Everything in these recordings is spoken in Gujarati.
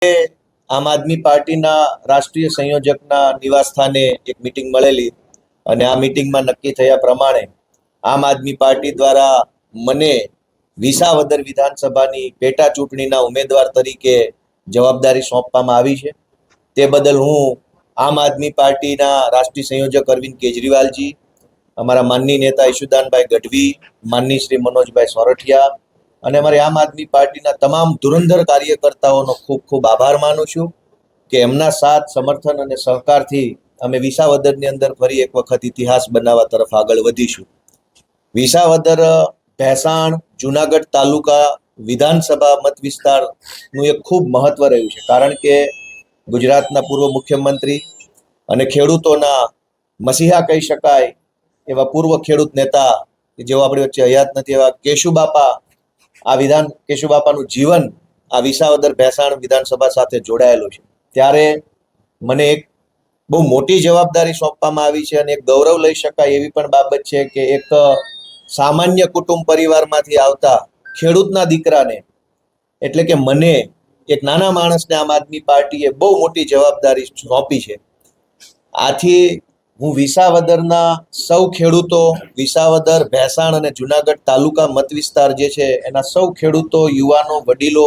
આમ આદમી પાર્ટીના રાષ્ટ્રીય સંયોજકના નિવાસસ્થાને એક મીટિંગ મળેલી અને આ મીટિંગમાં નક્કી થયા પ્રમાણે આમ આદમી પાર્ટી દ્વારા મને વિસાવદર વિધાનસભાની પેટા ચૂંટણીના ઉમેદવાર તરીકે જવાબદારી સોંપવામાં આવી છે। તે બદલ હું આમ આદમી પાર્ટીના રાષ્ટ્રીય સંયોજક અરવિંદ કેજરીવાલજી, અમારા માનનીય નેતા ઈશુદાનભાઈ ગઢવી, માનનીય શ્રી મનોજભાઈ સોરઠિયા અને અમારી આમ આદમી પાર્ટીના તમામ ધુરંધર કાર્યકર્તાઓનો ખૂબ ખૂબ આભાર માનું છું કે એમના સાથ, સમર્થન અને સહકારથી અમે વિસાવદરની અંદર ફરી એક વખત ઇતિહાસ બનાવવા તરફ આગળ વધીશું। વિસાવદર ભેસાણ જુનાગઢ તાલુકા વિધાનસભા મત વિસ્તારનું એક ખૂબ મહત્વ રહ્યું છે, કારણ કે ગુજરાતના પૂર્વ મુખ્યમંત્રી અને ખેડૂતોના મસીહા કહી શકાય એવા પૂર્વ ખેડૂત નેતા જેઓ આપણી વચ્ચે હયાત નથી એવા કેશુબાપાનું જીવન આ વિસાવદર ભેસાણ વિધાનસભા સાથે જોડાયેલું છે। ત્યારે મને એક બહુ મોટી જવાબદારી સોંપવામાં આવી છે અને એક ગૌરવ લઈ શકાય એવી પણ બાબત છે કે એક સામાન્ય કુટુંબ પરિવારમાંથી આવતા ખેડૂતના દીકરાને, એટલે કે મને, એક નાના માણસને આમ આદમી પાર્ટીએ બહુ મોટી જવાબદારી સોંપી છે। આથી હું વિસાવદરના સૌ ખેડૂતો, વિસાવદર, ભેસાણ અને જુનાગઢ તાલુકા મત વિસ્તાર જે છે એના સૌ ખેડૂતો, યુવાનો, વડીલો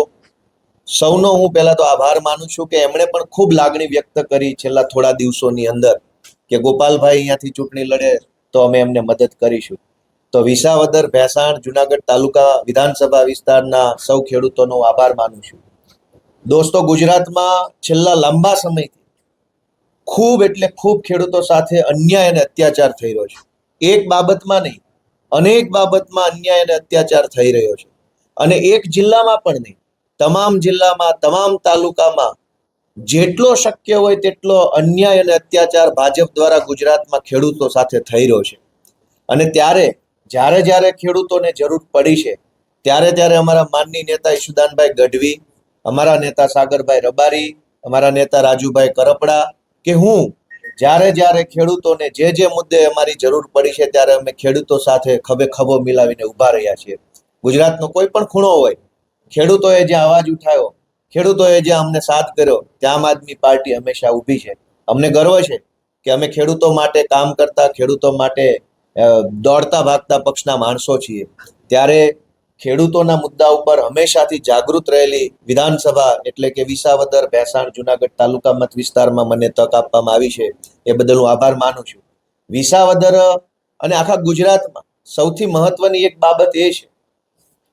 સૌનો હું પહેલા તો આભાર માનું છું કે એમણે પણ ખૂબ લાગણી વ્યક્ત કરી છેલ્લા થોડા દિવસોની અંદર કે ગોપાલભાઈ અહીંયાથી ચૂંટણી લડે તો અમે એમને મદદ કરીશું। તો વિસાવદર, ભેસાણ, જુનાગઢ તાલુકા વિધાનસભા વિસ્તારના સૌ ખેડૂતોનો આભાર માનું છું। દોસ્તો, ગુજરાતમાં છેલ્લા લાંબા સમયથી ખૂબ એટલે ખૂબ ખેડૂતો સાથે અન્યાય અને અત્યાચાર થઈ રહ્યો છે। એક બાબતમાં નહીં, અનેક બાબતમાં અન્યાય અને અત્યાચાર થઈ રહ્યો છે અને એક જિલ્લામાં પણ નહીં, તમામ જિલ્લામાં, તમામ તાલુકામાં જેટલો શક્ય હોય તેટલો અન્યાય અને અત્યાચાર ભાજપ દ્વારા ગુજરાતમાં ખેડૂતો સાથે થઈ રહ્યો છે। અને ત્યારે જ્યારે ખેડૂતોને જરૂર પડી છે ત્યારે અમારા માનનીય નેતા ઈશુદાનભાઈ ગઢવી, અમારા નેતા સાગરભાઈ રબારી, અમારા નેતા રાજુભાઈ કરપડા કે હું જ્યારે ખેડૂતોને જે મુદ્દે અમારી જરૂર પડી છે ત્યારે અમે ખેડૂતો સાથે ખભે ખભો મિલાવીને ઊભા રહ્યા છીએ। ગુજરાતનો કોઈ પણ ખૂણો હોય, ખેડૂતોએ જ્યાં અવાજ ઉઠાવ્યો, ખેડૂતોએ જ્યાં અમને સાથ કર્યો, ત્યાં આમ આદમી પાર્ટી હંમેશા ઊભી છે। અમને ગર્વ છે કે અમે ખેડૂતો માટે કામ કરતા, ખેડૂતો માટે દોડતા ભાગતા પક્ષના માણસો છીએ। ત્યારે ખેડૂતોના મુદ્દા ઉપર હંમેશાથી જાગૃત રહેલી વિધાનસભા એટલે કે વિસાવદર, ભેસાણ, જુનાગઢ તાલુકા મત વિસ્તારમાં મને તક આપવામાં આવી છે એ બદલ હું આભાર માનું છું। વિસાવદર અને આખા ગુજરાતમાં સૌથી મહત્વની એક બાબત એ છે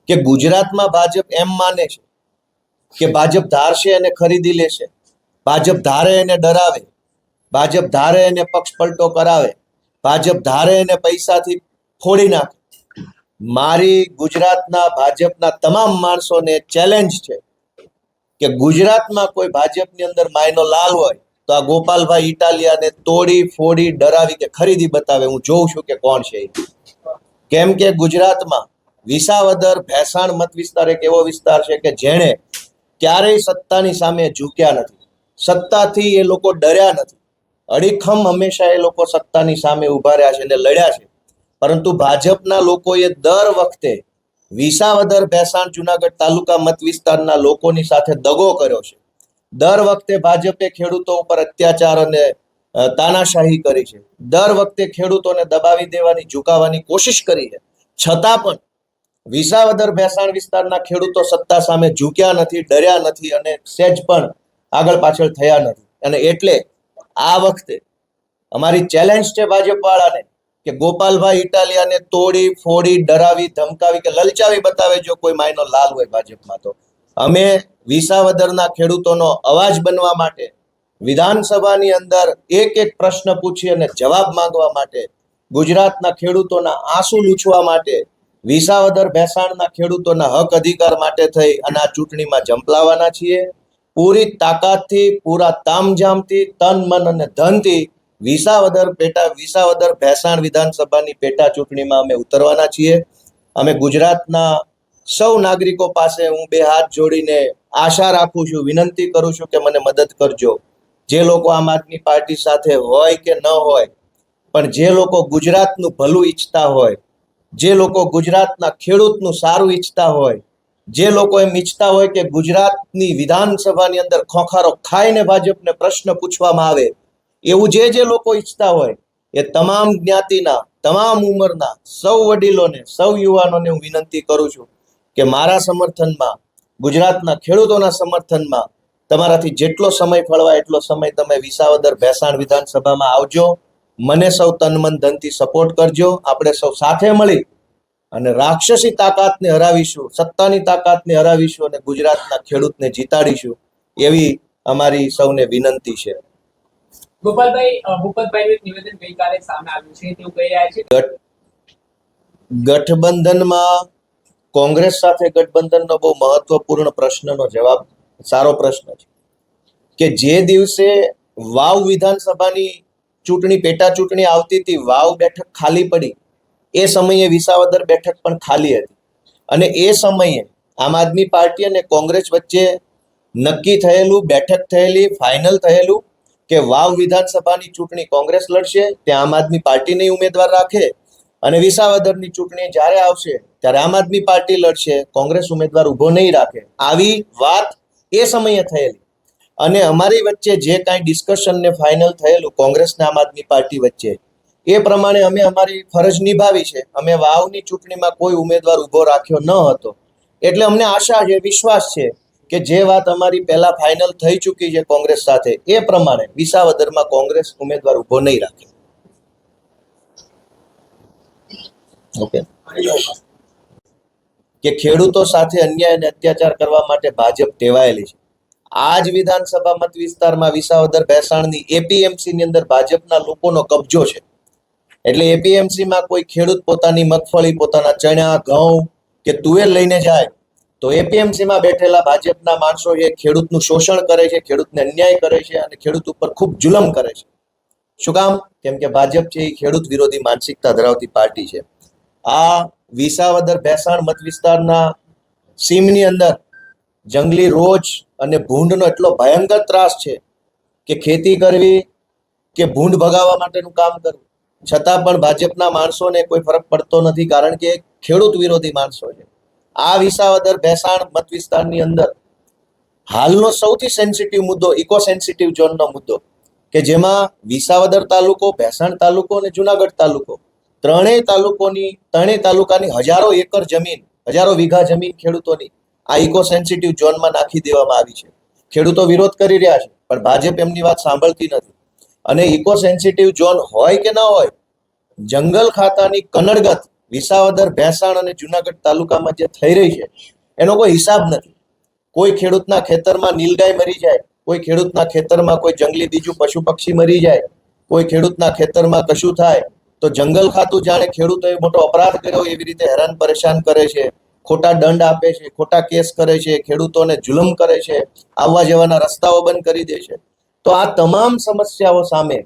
કે ગુજરાતમાં ભાજપ એમ માને છે કે ભાજપ ધારશે અને ખરીદી લેશે, ભાજપ ધારે એને ડરાવે, ભાજપ ધારે એને પક્ષ પલટો કરાવે, ભાજપ ધારે એને પૈસાથી ફોડી નાખે। મારી ગુજરાતના ભાજપના તમામ માણસોને ચેલેન્જ છે કે ગુજરાતમાં કોઈ ભાજપની અંદર માયનો લાલ હોય તો આ ગોપાલભાઈ ઇટાલિયાને તોડી ફોડી ડરાવી કે ખરીદી બતાવે, હું જોઉં છું કે કોણ છે। કેમ કે ગુજરાતમાં વિસાવદર, ભેસાણ મત વિસ્તાર એક એવો વિસ્તાર છે કે જેણે ક્યારેય સત્તાની સામે ઝૂક્યા નથી, સત્તાથી એ લોકો ડર્યા નથી, અડીખમ હંમેશા એ લોકો સત્તાની સામે ઉભા રહ્યા છે અને લડ્યા છે। પરંતુ ભાજપના લોકોએ દર વખતે વિસાવદર, ભેસાણ, જુનાગઢ તાલુકા મત વિસ્તારના લોકોની સાથે દગો કર્યો છે। દર વખતે ભાજપે ખેડૂતો ઉપર અત્યાચાર અને તાનાશાહી કરી છે, દર વખતે ખેડૂતોને દબાવી દેવાની, ઝુકાવવાની કોશિશ કરી છે, છતાં પણ વિસાવદર, ભેસાણ વિસ્તારના ખેડૂતો સત્તા સામે ઝૂક્યા નથી, ડર્યા નથી અને સહેજ પણ આગળ પાછળ થયા નથી। અને એટલે આ વખતે અમારી ચેલેન્જ છે ભાજપ વાળાને કે ગોપાલભાઈ ઇટાલિયાને તોડી ફોડી ડરાવી ધમકાવી કે લલચાવી બતાવે જો કોઈ માયનો લાલ હોય ભાજપમાં તો અમે વિસાવદરના ખેડૂતોનો અવાજ બનવા માટે, વિધાનસભાની અંદર એક પ્રશ્ન પૂછી અને જવાબ માંગવા માટે, ગુજરાતના ખેડૂતોના આંસુ લૂછવા માટે, વિસાવદર, ભેસાણના ખેડૂતોના હક અધિકાર માટે થઈ અને આ ચૂંટણીમાં ઝંપલાવાના છીએ। પૂરી તાકાતથી, પૂરા તામઝામથી, તન, મન અને ધનથી વિસાવદર ભેસાણ વિધાનસભાની પેટા ચૂંટણીમાં અમે ઉતરવાના છીએ। અમે ગુજરાતના સૌ નાગરિકો પાસે હું બે હાથ જોડીને આશા રાખું છું, વિનંતી કરું છું કે મને મદદ કરજો। જે લોકો આમ આદમી પાર્ટી સાથે હોય કે ન હોય, પણ જે લોકો ગુજરાતનું ભલું ઈચ્છતા હોય, જે લોકો ગુજરાતના ખેડૂતનું સારું ઈચ્છતા હોય, જે લોકો એમ ઈચ્છતા હોય કે ગુજરાતની વિધાનસભાની અંદર ખોખારો ખાઈને ભાજપને પ્રશ્ન પૂછવામાં આવે, એવું જે લોકો ઈચ્છતા હોય એ તમામ જ્ઞાતિના, તમામ ઉંમરના સૌ વડીલોને, સૌ યુવાનોને હું વિનંતી કરું છું કે મારા સમર્થનમાં, ગુજરાતના ખેડૂતોના સમર્થનમાં તમારાથી જેટલો સમય ફળવાય એટલો સમય તમે વિસાવદર ભેસાણ વિધાનસભામાં આવજો. મને સૌ તન મન ધનથી સપોર્ટ કરજો. આપણે સૌ સાથે મળી અને રાક્ષસી તાકાતને હરાવીશું, સત્તાની તાકાતને હરાવીશું અને ગુજરાતના ખેડૂતને જીતાડીશું, એવી અમારી સૌને વિનંતી છે. ગોપાલભાઈ, ભૂપતભાઈનું એક નિવેદન ગઈકાલે સામે આવ્યું છે. તેવું કહી રહ્યા છે ગઠબંધનમાં કોંગ્રેસ સાથે ગઠબંધનનો બહુ મહત્વપૂર્ણ પ્રશ્નનો જવાબ, સારો પ્રશ્ન છે કે જે દિવસે વાવ વિધાનસભાની ચૂંટણી, પેટા ચૂંટણી આવતી હતી, વાવ બેઠક ખાલી પડી, એ સમયે વિસાવદર બેઠક પણ ખાલી હતી અને એ સમયે આમ આદમી પાર્ટી અને કોંગ્રેસ વચ્ચે નક્કી થયેલું, બેઠક થયેલી, ફાઇનલ થયેલું કે વાવ વિધાનસભાની ચૂંટણી કોંગ્રેસ લડશે, ત્યાં આમ આદમી પાર્ટીને ઉમેદવાર રાખે અને વિસાવદરની ચૂંટણી જ્યારે આવશે ત્યારે આમ આદમી પાર્ટી લડશે, કોંગ્રેસ ઉમેદવાર ઉભો નહીં રાખે. આવી વાત એ સમયે થયેલી અને અમારી વચ્ચે જે કાંઈ ડિસ્કશન ને ફાઇનલ થયેલું કોંગ્રેસ ને આમ આદમી પાર્ટી વચ્ચે, એ પ્રમાણે અમે અમારી ફરજ નિભાવી છે. અમે વાવની ચૂંટણીમાં કોઈ ઉમેદવાર ઉભો રાખ્યો ન હતો. એટલે અમને આશા છે, વિશ્વાસ છે કે જે વાત અમારી પહેલા ફાઇનલ થઈ ચૂકી છે કોંગ્રેસ સાથે, એ પ્રમાણે વિસાવદરમાં કોંગ્રેસ ઉમેદવાર ઉભો નહીં રાખે. ઓકે, કે ખેડૂતો સાથે અન્યાય અને અત્યાચાર કરવા માટે ભાજપ ટેવાયેલી છે. આ જ વિધાનસભા મત વિસ્તારમાં વિસાવદર ભેસાણની એપીએમસી ની અંદર ભાજપના લોકોનો કબજો છે. એટલે એપીએમસી માં કોઈ ખેડૂત પોતાની મગફળી, પોતાના ચણા, ઘઉં કે તુવેર લઈને જાય તો એપીએમસી માં બેઠેલા ભાજપના માણસો એ ખેડૂતનું શોષણ કરે છે, ખેડૂતને અન્યાય કરે છે અને ખેડૂત ઉપર ખૂબ જુલમ કરે છે. શું કામ? કેમ કે ભાજપ છે એ ખેડૂત વિરોધી માનસિકતા ધરાવતી પાર્ટી છે. આ વિસાવદર ભેસાણ મત વિસ્તારના સીમની અંદર જંગલી રોજ અને ભૂંડનો એટલો ભયંકર ત્રાસ છે કે ખેતી કરવી કે ભૂંડ ભગાવવા માટેનું કામ કરવું, છતાં પણ ભાજપના માણસોને કોઈ ફરક પડતો નથી, કારણ કે ખેડૂત વિરોધી માણસો છે. આ વિસાવદર ભેસાણ મત વિસ્તારની અંદર હાલનો સૌથી સેન્સિટિવ મુદ્દો ઇકો સેન્સિટિવ ઝોનનો મુદ્દો, કે જેમાં વિસાવદર તાલુકો, ભેસાણ તાલુકો અને જુનાગઢ તાલુકો, ત્રણેય તાલુકાની હજારો એકર જમીન, હજારો વીઘા જમીન ખેડૂતોની આ ઇકો સેન્સિટિવ ઝોનમાં નાખી દેવામાં આવી છે. ખેડૂતો વિરોધ કરી રહ્યા છે પણ ભાજપ એમની વાત સાંભળતી નથી. અને ઇકો સેન્સિટિવ ઝોન હોય કે ન હોય, જંગલ ખાતાની કનડગત વિસાવદર, ભેસાણ અને જુનાગઢ તાલુકામાં જે થઈ રહી છે એનો કોઈ હિસાબ નથી. કોઈ ખેડૂતના ખેતરમાં નીલગાય મરી જાય, કોઈ ખેડૂતના ખેતરમાં કોઈ જંગલી બીજું પશુ પક્ષી મરી જાય, કોઈ ખેડૂતના ખેતરમાં કશું થાય તો જંગલ ખાતું જાણે ખેડૂતોએ મોટો અપરાધ કર્યો એવી રીતે હેરાન પરેશાન કરે છે, ખોટા દંડ આપે છે, ખોટા કેસ કરે છે, ખેડૂતોને જુલમ કરે છે, આવવા જવાના રસ્તાઓ બંધ કરી દે છે. તો આ તમામ સમસ્યાઓ સામે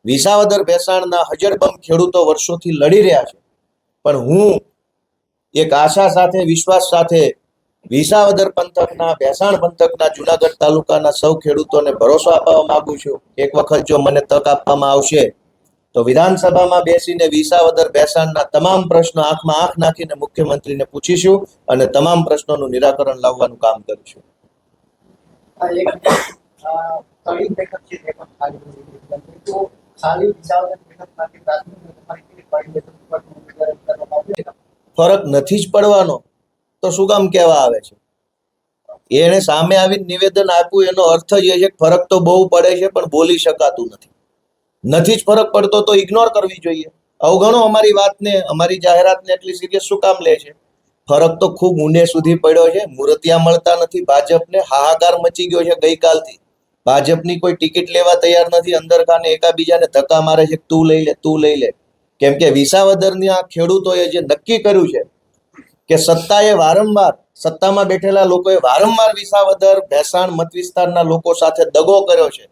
વિસાવદર ભેસાણના હજરબમ ખેડૂતો વર્ષોથી લડી રહ્યા છે. પણ હું એક આશા સાથે, વિશ્વાસ સાથે વિસાવદર પંથકના, ભેસાણ પંથકના, જુનાગઢ તાલુકાના સૌ ખેડૂતોને ભરોસો આપવા માંગુ છું. એક વખત જો મને તક આપવામાં આવશે તો વિધાનસભામાં બેસીને વિસાવદર ભેસાણના તમામ પ્રશ્નો આંખમાં આંખ નાખીને મુખ્યમંત્રીને પૂછીશું અને તમામ પ્રશ્નોનું નિરાકરણ લાવવાનું કામ કરીશું. ફરક નથી જ પડવાનો તો શું કામ કહેવા આવે છે? એને સામે આવીને નિવેદન આપ્યું એનો અર્થ જ એ છે કે ફરક તો બહુ પડે છે પણ બોલી શકાતું નથી જ ફરક પડતો તો ઇગ્નોર કરવી જોઈએ. અવગણો અમારી વાતને, અમારી જાહેરાતને એટલી સિરિયસ શું કામ લે છે? ફરક તો ખૂબ ઊંડે સુધી પડ્યો છે. મૂર્તિયા મળતા નથી. ભાજપને હાહાકાર મચી ગયો છે ગઈકાલથી. ભાજપની કોઈ ટિકિટ લેવા તૈયાર નથી. અંદર ખાને એકાબીજાને ધક્કા મારે છે, તું લઈ લે, તું લઈ લે. કેમ કે વિસાવદરની આ ખેડૂતોએ જે નક્કી કર્યું છે કે સત્તામાં બેઠેલા લોકોએ વારંવાર વિસાવદર, ભેસાણ મત વિસ્તારના લોકો સાથે દગો કર્યો છે.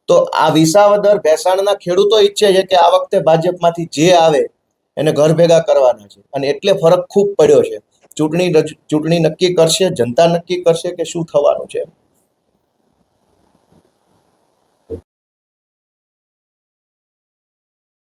તો આ વિસાવદર, ભેસાણના ખેડૂતો ઈચ્છે છે કે આ વખતે ભાજપમાંથી જે આવે એને ઘર ભેગા કરવાના છે અને એટલે ફરક ખૂબ પડ્યો છે. ચૂંટણી નક્કી કરશે, જનતા નક્કી કરશે કે શું થવાનું છે.